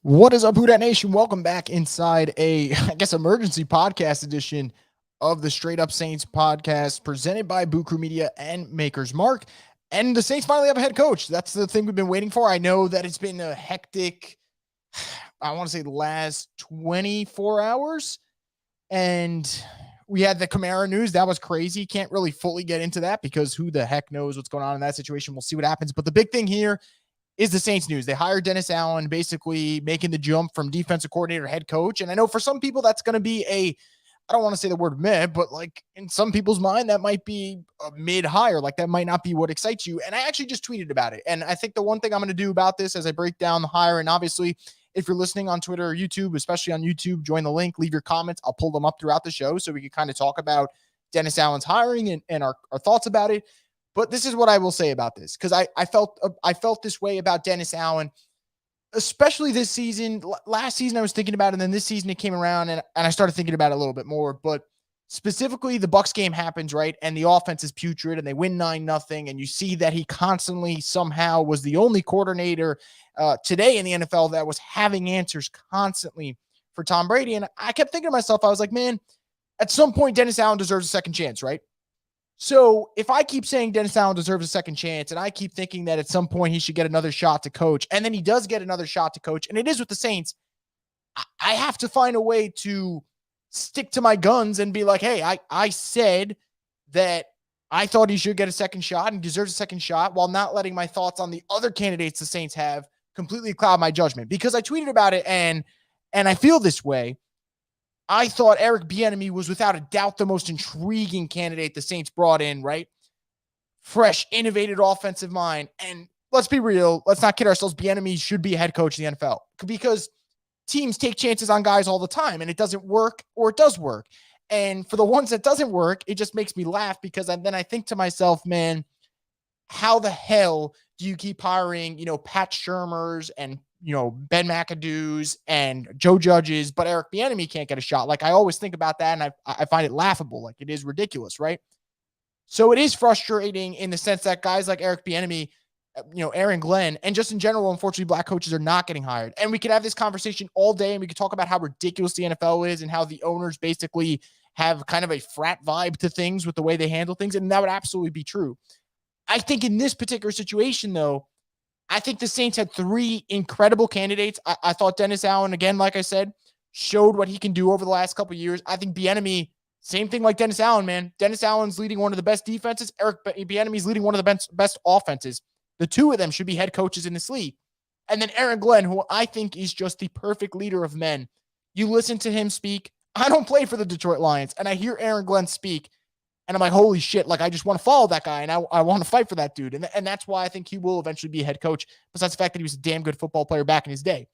What is up, Who Dat Nation? Welcome back inside I guess, emergency podcast edition of the Straight Up Saints podcast presented by Boo Crew Media and Maker's Mark. And the Saints finally have a head coach. That's the thing we've been waiting for. I know that it's been a hectic, I want to say the last 24 hours. And we had the Kamara news. That was crazy. Can't really fully get into that because who the heck knows what's going on in that situation. We'll see what happens. But the big thing here is the Saints news. They hired Dennis Allen, basically making the jump from defensive coordinator to head coach. And I know for some people that's going to be I don't want to say the word meh, but like in some people's mind, that might be a mid hire. Like that might not be what excites you. And I actually just tweeted about it. And I think the one thing I'm going to do about this as I break down the hire, and obviously if you're listening on Twitter or YouTube, especially on YouTube, join the link, leave your comments. I'll pull them up throughout the show so we can kind of talk about Dennis Allen's hiring and our thoughts about it. But this is what I will say about this, because I felt this way about Dennis Allen, especially this season. Last season I was thinking about it, and then this season it came around, and I started thinking about it a little bit more. But specifically, the Bucs game happens, right? And the offense is putrid, and they win 9-0, and you see that he constantly somehow was the only coordinator today in the NFL that was having answers constantly for Tom Brady. And I kept thinking to myself, I was like, man, at some point, Dennis Allen deserves a second chance, right? So if I keep saying Dennis Allen deserves a second chance, and I keep thinking that at some point he should get another shot to coach, and then he does get another shot to coach, and it is with the Saints, I have to find a way to stick to my guns and be like, hey, I said that I thought he should get a second shot and deserves a second shot, while not letting my thoughts on the other candidates the Saints have completely cloud my judgment. Because I tweeted about it, and I feel this way. I thought Eric Bieniemy was without a doubt the most intriguing candidate the Saints brought in, right? Fresh, innovative offensive mind. And let's be real. Let's not kid ourselves. Bieniemy should be a head coach in the NFL because teams take chances on guys all the time, and it doesn't work or it does work. And for the ones that doesn't work, it just makes me laugh because then I think to myself, man, how the hell do you keep hiring, Pat Shurmurs and Ben McAdoo's and Joe Judge's, but Eric Bieniemy can't get a shot? Like, I always think about that, and I find it laughable. Like, it is ridiculous, right? So it is frustrating in the sense that guys like Eric Bieniemy, Aaron Glenn, and just in general, unfortunately, black coaches are not getting hired. And we could have this conversation all day, and we could talk about how ridiculous the NFL is and how the owners basically have kind of a frat vibe to things with the way they handle things, and that would absolutely be true. I think in this particular situation, though, I think the Saints had three incredible candidates. I thought Dennis Allen, again, like I said, showed what he can do over the last couple of years. I think Bieniemy, same thing like Dennis Allen, man. Dennis Allen's leading one of the best defenses. Eric Bieniemy's leading one of the best offenses. The two of them should be head coaches in this league. And then Aaron Glenn, who I think is just the perfect leader of men. You listen to him speak. I don't play for the Detroit Lions, and I hear Aaron Glenn speak, and I'm like, holy shit, like I just want to follow that guy, and I want to fight for that dude. And that's why I think he will eventually be a head coach, besides the fact that he was a damn good football player back in his day.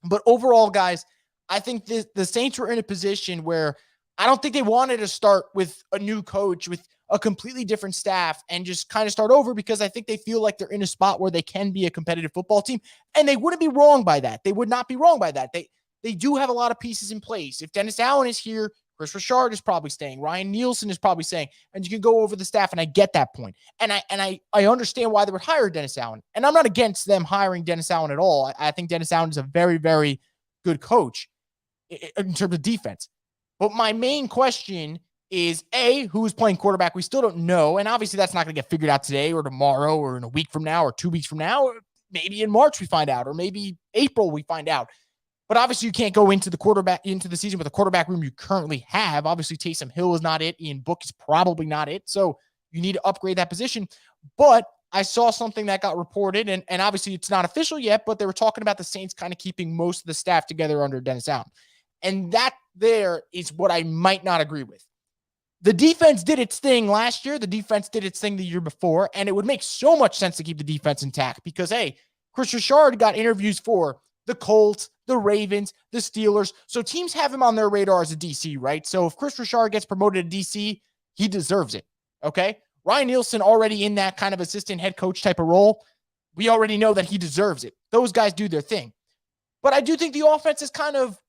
But overall, guys, I think the Saints were in a position where I don't think they wanted to start with a new coach, with a completely different staff, and just kind of start over, because I think they feel like they're in a spot where they can be a competitive football team. And they wouldn't be wrong by that. They would not be wrong by that. They do have a lot of pieces in place. If Dennis Allen is here, Chris Richard is probably staying. Ryan Nielsen is probably staying. And you can go over the staff, and I get that point. And I understand why they would hire Dennis Allen. And I'm not against them hiring Dennis Allen at all. I think Dennis Allen is a very, very good coach in terms of defense. But my main question is, A, who is playing quarterback? We still don't know. And obviously that's not going to get figured out today or tomorrow or in a week from now or 2 weeks from now. Or maybe in March we find out, or maybe April we find out. But obviously you can't go into the season with a quarterback room you currently have. Obviously Taysom Hill is not it. Ian Book is probably not it. So you need to upgrade that position. But I saw something that got reported, and obviously it's not official yet, but they were talking about the Saints kind of keeping most of the staff together under Dennis Allen. And that there is what I might not agree with. The defense did its thing last year. The defense did its thing the year before. And it would make so much sense to keep the defense intact because, hey, Chris Richard got interviews for the Colts, the Ravens, the Steelers. So teams have him on their radar as a DC, right? So if Chris Richard gets promoted to DC, he deserves it, okay? Ryan Nielsen already in that kind of assistant head coach type of role. We already know that he deserves it. Those guys do their thing. But I do think the offense is kind of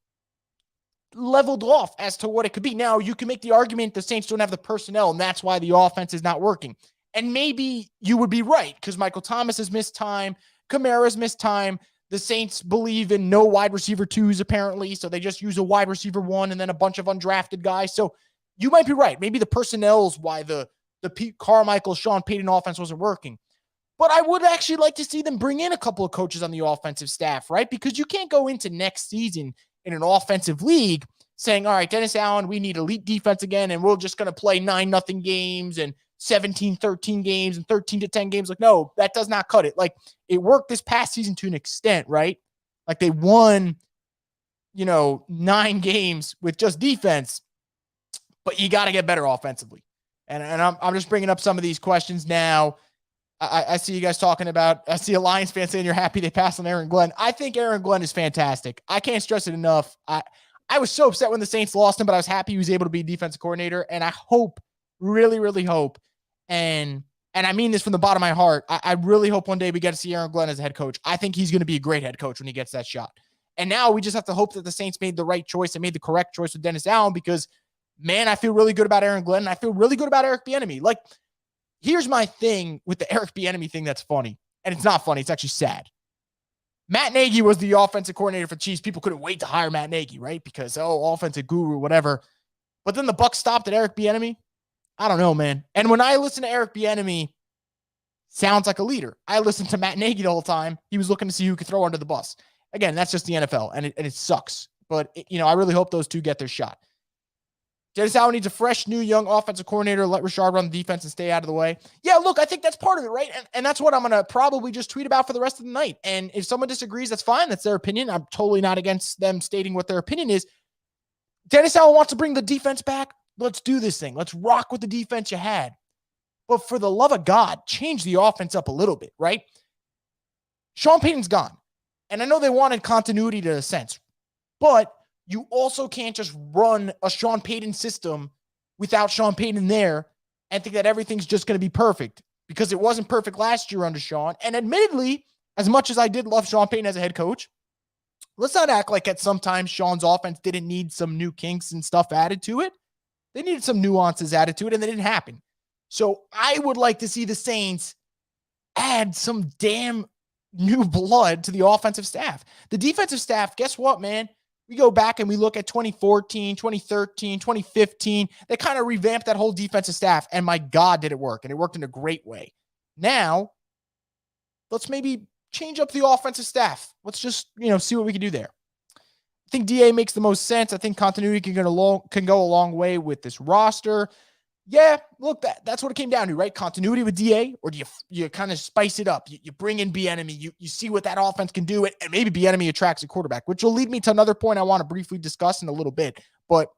leveled off as to what it could be. Now, you can make the argument the Saints don't have the personnel, and that's why the offense is not working. And maybe you would be right because Michael Thomas has missed time. Kamara's missed time. The Saints believe in no wide receiver twos, apparently. So they just use a wide receiver one and then a bunch of undrafted guys. So you might be right. Maybe the personnel is why the Pete Carmichael, Sean Payton offense wasn't working. But I would actually like to see them bring in a couple of coaches on the offensive staff, right? Because you can't go into next season in an offensive league saying, all right, Dennis Allen, we need elite defense again, and we're just going to play 9-0 games and 17-13 games and 13-10 games. Like, no, that does not cut it. Like, it worked this past season to an extent, right? Like, they won, 9 games with just defense, but you got to get better offensively. And I'm just bringing up some of these questions now. I see you guys talking about, I see a Lions fan saying you're happy they passed on Aaron Glenn. I think Aaron Glenn is fantastic. I can't stress it enough. I was so upset when the Saints lost him, but I was happy he was able to be defensive coordinator. And I hope, really, really hope, and I mean this from the bottom of my heart, I really hope one day we get to see Aaron Glenn as a head coach. I think he's going to be a great head coach when he gets that shot. And now we just have to hope that the Saints made the right choice and made the correct choice with Dennis Allen because, man, I feel really good about Aaron Glenn. And I feel really good about Eric Bieniemy. Like, here's my thing with the Eric Bieniemy thing that's funny. And it's not funny. It's actually sad. Matt Nagy was the offensive coordinator for the Chiefs. People couldn't wait to hire Matt Nagy, right? Because, offensive guru, whatever. But then the buck stopped at Eric Bieniemy. I don't know, man. And when I listen to Eric Bieniemy, sounds like a leader. I listened to Matt Nagy the whole time. He was looking to see who could throw under the bus. Again, that's just the NFL, and it sucks. But, I really hope those two get their shot. Dennis Allen needs a fresh, new, young offensive coordinator. Let Rashard run the defense and stay out of the way. Yeah, look, I think that's part of it, right? And that's what I'm going to probably just tweet about for the rest of the night. And if someone disagrees, that's fine. That's their opinion. I'm totally not against them stating what their opinion is. Dennis Allen wants to bring the defense back. Let's do this thing. Let's rock with the defense you had. But for the love of God, change the offense up a little bit, right? Sean Payton's gone. And I know they wanted continuity to a sense. But you also can't just run a Sean Payton system without Sean Payton there and think that everything's just going to be perfect because it wasn't perfect last year under Sean. And admittedly, as much as I did love Sean Payton as a head coach, let's not act like at sometimes Sean's offense didn't need some new kinks and stuff added to it. They needed some nuances added to it, and they didn't happen. So I would like to see the Saints add some damn new blood to the offensive staff. The defensive staff, guess what, man? We go back and we look at 2014, 2013, 2015. They kind of revamped that whole defensive staff, and my God, did it work, and it worked in a great way. Now, let's maybe change up the offensive staff. Let's just, see what we can do there. I think DA makes the most sense. I think continuity can go a long way with this roster. Yeah, look, that's what it came down to, right? Continuity with DA, or do you kind of spice it up? You bring in Bieniemy, you see what that offense can do, and maybe Bieniemy attracts a quarterback, which will lead me to another point I want to briefly discuss in a little bit. But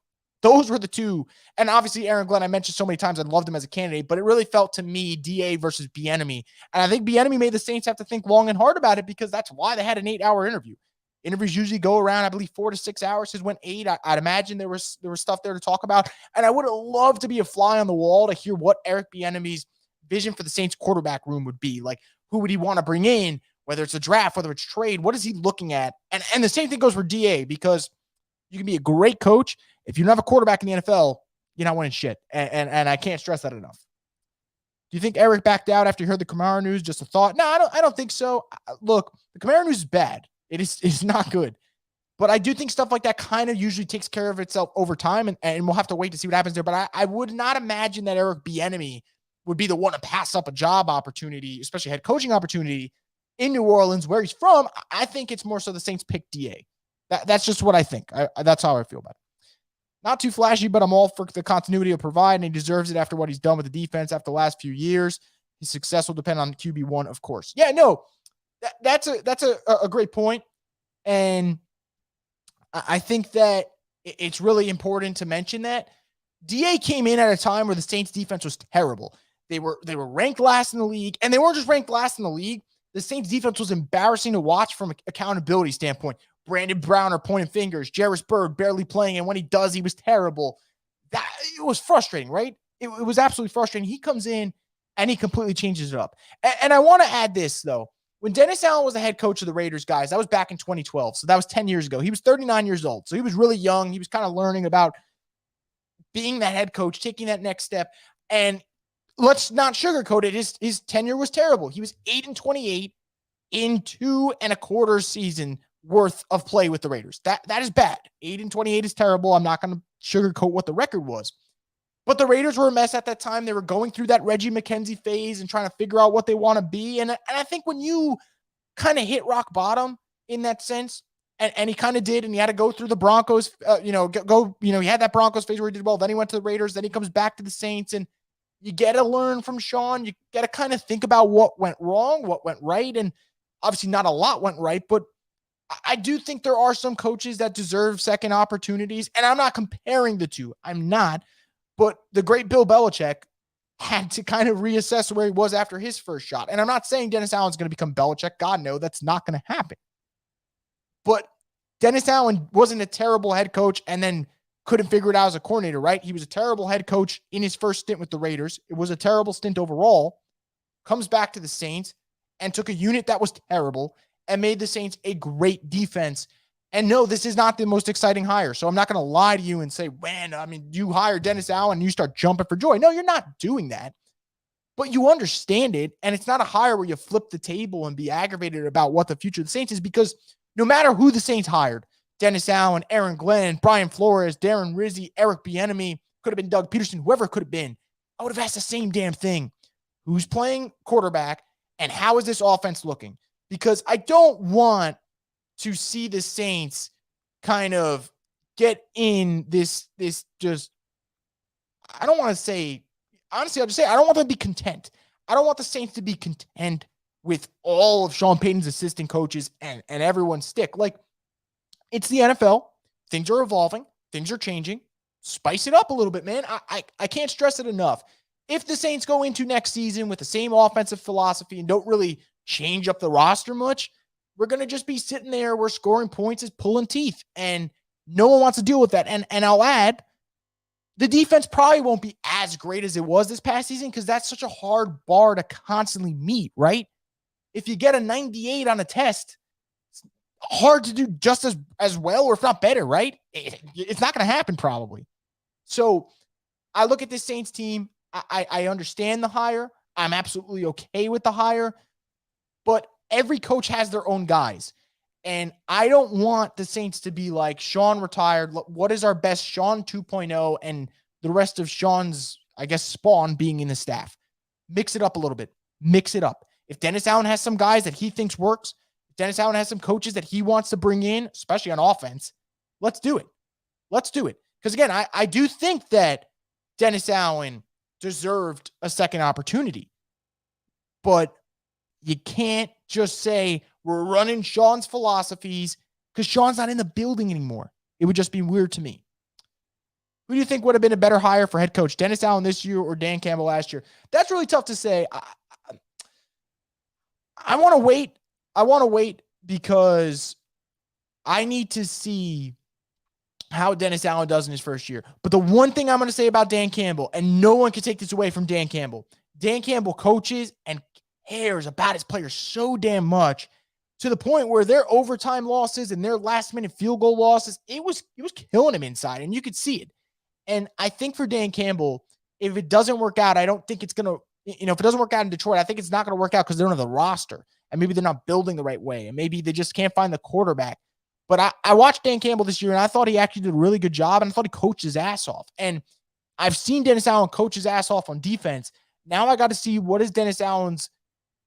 those were the two. And obviously, Aaron Glenn, I mentioned so many times I loved him as a candidate, but it really felt to me DA versus Bieniemy. And I think Bieniemy made the Saints have to think long and hard about it because that's why they had an 8-hour interview. Interviews usually go around, I believe, 4 to 6 hours. His went 8. I'd imagine there was stuff there to talk about. And I would have loved to be a fly on the wall to hear what Eric Bieniemy's vision for the Saints quarterback room would be. Like, who would he want to bring in? Whether it's a draft, whether it's trade, what is he looking at? And the same thing goes for DA because you can be a great coach. If you don't have a quarterback in the NFL, you're not winning shit. And I can't stress that enough. Do you think Eric backed out after you heard the Kamara news? Just a thought? No, I don't think so. Look, the Kamara news is bad. It's not good. But I do think stuff like that kind of usually takes care of itself over time, and we'll have to wait to see what happens there. But I would not imagine that Eric Bieniemy would be the one to pass up a job opportunity, especially head coaching opportunity in New Orleans, where he's from. I think it's more so the Saints pick DA. That's just what I think. That's how I feel about it. Not too flashy, but I'm all for the continuity he'll provide, and he deserves it after what he's done with the defense after the last few years. His success will depend on QB1, of course. Yeah, no. That's a great point. And I think that it's really important to mention that DA came in at a time where the Saints defense was terrible. They were ranked last in the league, and they weren't just ranked last in the league. The Saints defense was embarrassing to watch from an accountability standpoint. Brandon Browner pointing fingers, Jarvis Bird barely playing, and when he does, he was terrible. It was frustrating, right? It was absolutely frustrating. He comes in and he completely changes it up. And I want to add this, though. When Dennis Allen was the head coach of the Raiders, guys, that was back in 2012. So that was 10 years ago. He was 39 years old. So he was really young. He was kind of learning about being that head coach, taking that next step. And let's not sugarcoat it. His tenure was terrible. He was 8-28 in 2.25 season worth of play with the Raiders. That is bad. 8-28 is terrible. I'm not going to sugarcoat what the record was. But the Raiders were a mess at that time. They were going through that Reggie McKenzie phase and trying to figure out what they want to be. And I think when you kind of hit rock bottom in that sense, and he kind of did, and he had to go through the Broncos, he had that Broncos phase where he did well. Then he went to the Raiders. Then he comes back to the Saints. And you get to learn from Sean. You got to kind of think about what went wrong, what went right. And obviously not a lot went right, but I do think there are some coaches that deserve second opportunities. And I'm not comparing the two. I'm not. But the great Bill Belichick had to kind of reassess where he was after his first shot. And I'm not saying Dennis Allen's going to become Belichick. God, no, that's not going to happen. But Dennis Allen wasn't a terrible head coach and then couldn't figure it out as a coordinator, right? He was a terrible head coach in his first stint with the Raiders. It was a terrible stint overall. Comes back to the Saints and took a unit that was terrible and made the Saints a great defense. And no, this is not the most exciting hire. So I'm not going to lie to you and say, you hire Dennis Allen and you start jumping for joy. No, you're not doing that. But you understand it. And it's not a hire where you flip the table and be aggravated about what the future of the Saints is, because no matter who the Saints hired, Dennis Allen, Aaron Glenn, Brian Flores, Darren Rizzi, Eric Bieniemy, could have been Doug Peterson, whoever it could have been, I would have asked the same damn thing. Who's playing quarterback and how is this offense looking? Because I don't want to see the Saints kind of get in this just, I don't want to say, honestly, I'll just say, I don't want them to be content. I don't want the Saints to be content with all of Sean Payton's assistant coaches and everyone's stick. Like, it's the NFL. Things are evolving. Things are changing. Spice it up a little bit, man. I can't stress it enough. If the Saints go into next season with the same offensive philosophy and don't really change up the roster much, we're going to just be sitting there where scoring points is pulling teeth, and no one wants to deal with that. And I'll add, the defense probably won't be as great as it was this past season because that's such a hard bar to constantly meet, right? If you get a 98 on a test, it's hard to do just as well, or if not better, right? It's not going to happen probably. So I look at this Saints team. I understand the hire. I'm absolutely okay with the hire. But every coach has their own guys. And I don't want the Saints to be like, Sean retired. What is our best Sean 2.0 and the rest of Sean's, I guess, spawn being in the staff? Mix it up a little bit. Mix it up. If Dennis Allen has some guys that he thinks works, if Dennis Allen has some coaches that he wants to bring in, especially on offense, let's do it. Let's do it. Because again, I do think that Dennis Allen deserved a second opportunity. But you can't just say we're running Sean's philosophies because Sean's not in the building anymore. It would just be weird to me. Who do you think would have been a better hire for head coach, Dennis Allen this year or Dan Campbell last year? That's really tough to say. I want to wait. I want to wait because I need to see how Dennis Allen does in his first year. But the one thing I'm going to say about Dan Campbell, and no one can take this away from Dan Campbell coaches and cares about his players so damn much to the point where their overtime losses and their last minute field goal losses, it was killing him inside, and you could see it. And I think for Dan Campbell, if it doesn't work out, I don't think it's going to, if it doesn't work out in Detroit, I think it's not going to work out because they don't have the roster, and maybe they're not building the right way, and maybe they just can't find the quarterback. But I watched Dan Campbell this year, and I thought he actually did a really good job, and I thought he coached his ass off. And I've seen Dennis Allen coach his ass off on defense. Now I got to see what is Dennis Allen's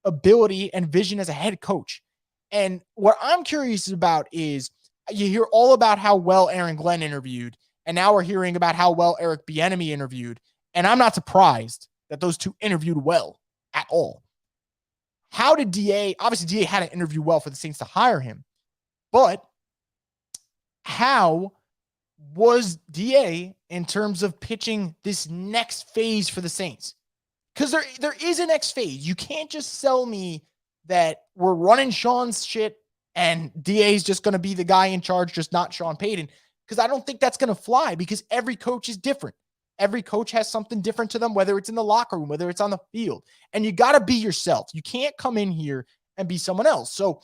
ability and vision as a head coach. And what I'm curious about is you hear all about how well Aaron Glenn interviewed, and now we're hearing about how well Eric Bieniemy interviewed. And I'm not surprised that those two interviewed well at all. How did DA, obviously DA had to interview well for the Saints to hire him, but how was DA in terms of pitching this next phase for the Saints? Because there is a next phase. You can't just sell me that we're running Sean's shit and DA is just going to be the guy in charge, just not Sean Payton. Because I don't think that's going to fly, because every coach is different. Every coach has something different to them, whether it's in the locker room, whether it's on the field. And you got to be yourself. You can't come in here and be someone else. So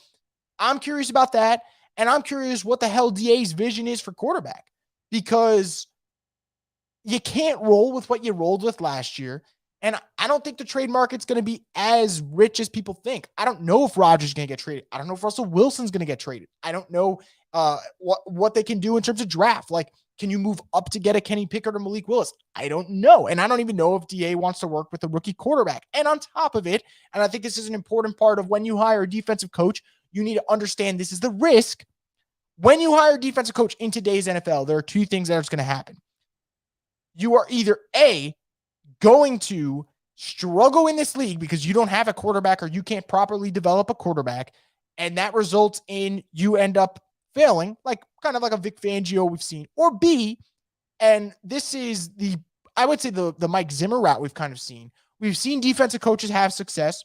I'm curious about that. And I'm curious what the hell DA's vision is for quarterback, because you can't roll with what you rolled with last year. And I don't think the trade market's going to be as rich as people think. I don't know if Rodgers is going to get traded. I don't know if Russell Wilson's going to get traded. I don't know what they can do in terms of draft. Like, can you move up to get a Kenny Pickett or Malik Willis? I don't know. And I don't even know if DA wants to work with a rookie quarterback. And on top of it, and I think this is an important part of when you hire a defensive coach, you need to understand this is the risk. When you hire a defensive coach in today's NFL, there are two things that are going to happen. You are either A, going to struggle in this league because you don't have a quarterback or you can't properly develop a quarterback, and that results in you end up failing, like kind of like a Vic Fangio we've seen. Or B, and this is I would say the Mike Zimmer route we've kind of seen. We've seen defensive coaches have success,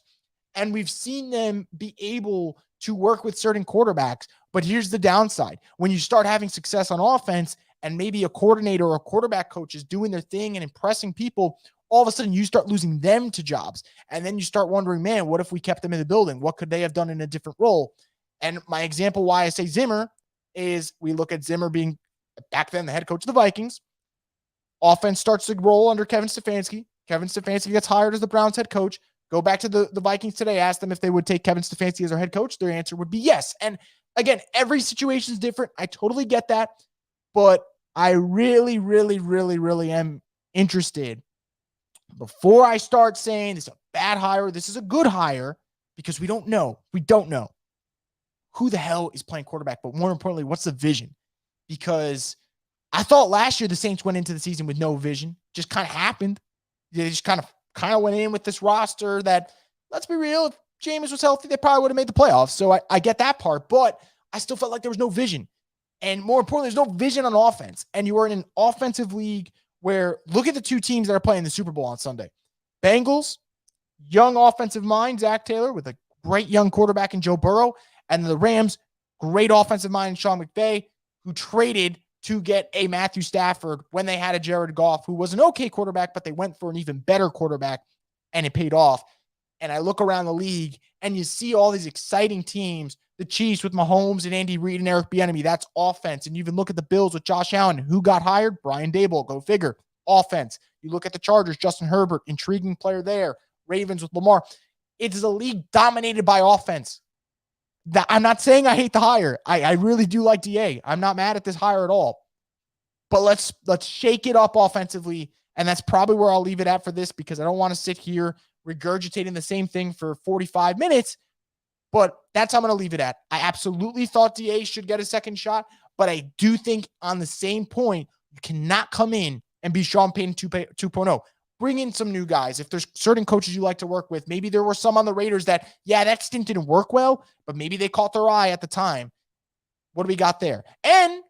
and we've seen them be able to work with certain quarterbacks. But here's the downside. When you start having success on offense and maybe a coordinator or a quarterback coach is doing their thing and impressing people, all of a sudden you start losing them to jobs. And then you start wondering, man, what if we kept them in the building? What could they have done in a different role? And my example why I say Zimmer is we look at Zimmer being back then the head coach of the Vikings. Offense starts to roll under Kevin Stefanski. Kevin Stefanski gets hired as the Browns head coach. Go back to the Vikings today, ask them if they would take Kevin Stefanski as their head coach. Their answer would be yes. And again, every situation is different. I totally get that. But I really, really, really, really am interested before I start saying this is a bad hire, this is a good hire, because we don't know. We don't know who the hell is playing quarterback, but more importantly, what's the vision? Because I thought last year the Saints went into the season with no vision. Just kind of happened. They just kind of went in with this roster that, let's be real, if Jameis was healthy, they probably would have made the playoffs. So I get that part, but I still felt like there was no vision. And more importantly, there's no vision on offense. And you are in an offensive league where, look at the two teams that are playing the Super Bowl on Sunday. Bengals, young offensive mind, Zach Taylor, with a great young quarterback in Joe Burrow. And the Rams, great offensive mind in Sean McVay, who traded to get a Matthew Stafford when they had a Jared Goff, who was an okay quarterback, but they went for an even better quarterback, and it paid off. And I look around the league, and you see all these exciting teams. The Chiefs with Mahomes and Andy Reid and Eric Bieniemy, that's offense. And you even look at the Bills with Josh Allen. Who got hired? Brian Daboll, go figure. Offense. You look at the Chargers, Justin Herbert, intriguing player there. Ravens with Lamar. It is a league dominated by offense. I'm not saying I hate the hire. I really do like DA. I'm not mad at this hire at all. But let's shake it up offensively, and that's probably where I'll leave it at for this, because I don't want to sit here regurgitating the same thing for 45 minutes. But that's how I'm going to leave it at. I absolutely thought DA should get a second shot, but I do think on the same point, you cannot come in and be Sean Payton 2.0. Bring in some new guys. If there's certain coaches you like to work with, maybe there were some on the Raiders that, yeah, that stint didn't work well, but maybe they caught their eye at the time. What do we got there? And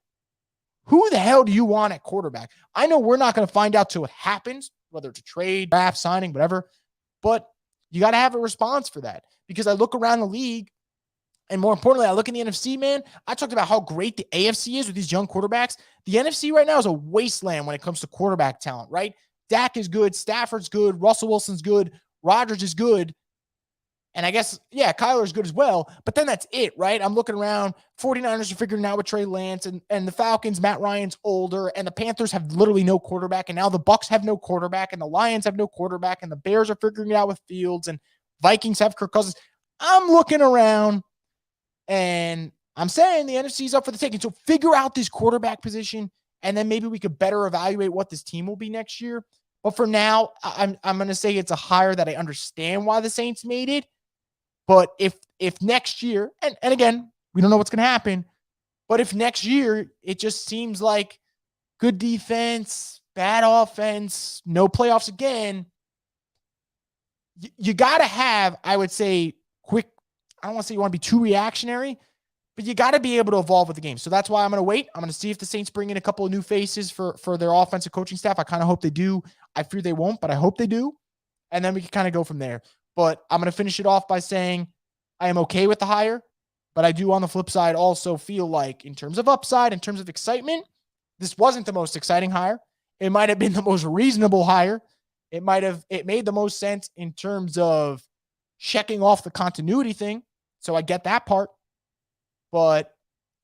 who the hell do you want at quarterback? I know we're not going to find out till it happens, whether it's a trade, draft, signing, whatever, but you got to have a response for that. Because I look around the league, and more importantly, I look in the NFC, man. I talked about how great the AFC is with these young quarterbacks. The NFC right now is a wasteland when it comes to quarterback talent, right? Dak is good. Stafford's good. Russell Wilson's good. Rodgers is good. And I guess, yeah, Kyler's good as well. But then that's it, right? I'm looking around. 49ers are figuring out with Trey Lance. And the Falcons, Matt Ryan's older. And the Panthers have literally no quarterback. And now the Bucks have no quarterback. And the Lions have no quarterback. And the Bears are figuring it out with Fields. And Vikings have Kirk Cousins. I'm looking around, and I'm saying the NFC is up for the taking. So figure out this quarterback position, and then maybe we could better evaluate what this team will be next year. But for now, I'm going to say it's a hire that I understand why the Saints made it. But if next year, and again, we don't know what's going to happen, but if next year it just seems like good defense, bad offense, no playoffs again, you got to have, I would say, quick. I don't want to say you want to be too reactionary, but you got to be able to evolve with the game. So that's why I'm going to wait. I'm going to see if the Saints bring in a couple of new faces for their offensive coaching staff. I kind of hope they do. I fear they won't, but I hope they do. And then we can kind of go from there. But I'm going to finish it off by saying I am okay with the hire, but I do on the flip side also feel like in terms of upside, in terms of excitement, this wasn't the most exciting hire. It might have been the most reasonable hire. It made the most sense in terms of checking off the continuity thing. So I get that part, but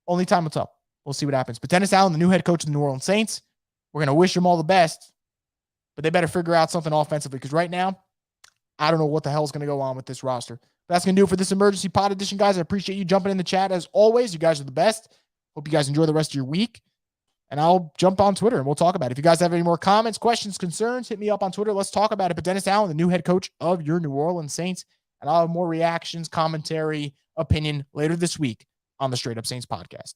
only time will tell. We'll see what happens. But Dennis Allen, the new head coach of the New Orleans Saints, we're going to wish him all the best. but they better figure out something offensively because right now, I don't know what the hell is going to go on with this roster. But that's going to do it for this emergency pod edition, guys. I appreciate you jumping in the chat as always. You guys are the best. Hope you guys enjoy the rest of your week. And I'll jump on Twitter and we'll talk about it. If you guys have any more comments, questions, concerns, hit me up on Twitter. Let's talk about it. But Dennis Allen, the new head coach of your New Orleans Saints, and I'll have more reactions, commentary, opinion later this week on the Straight Up Saints podcast.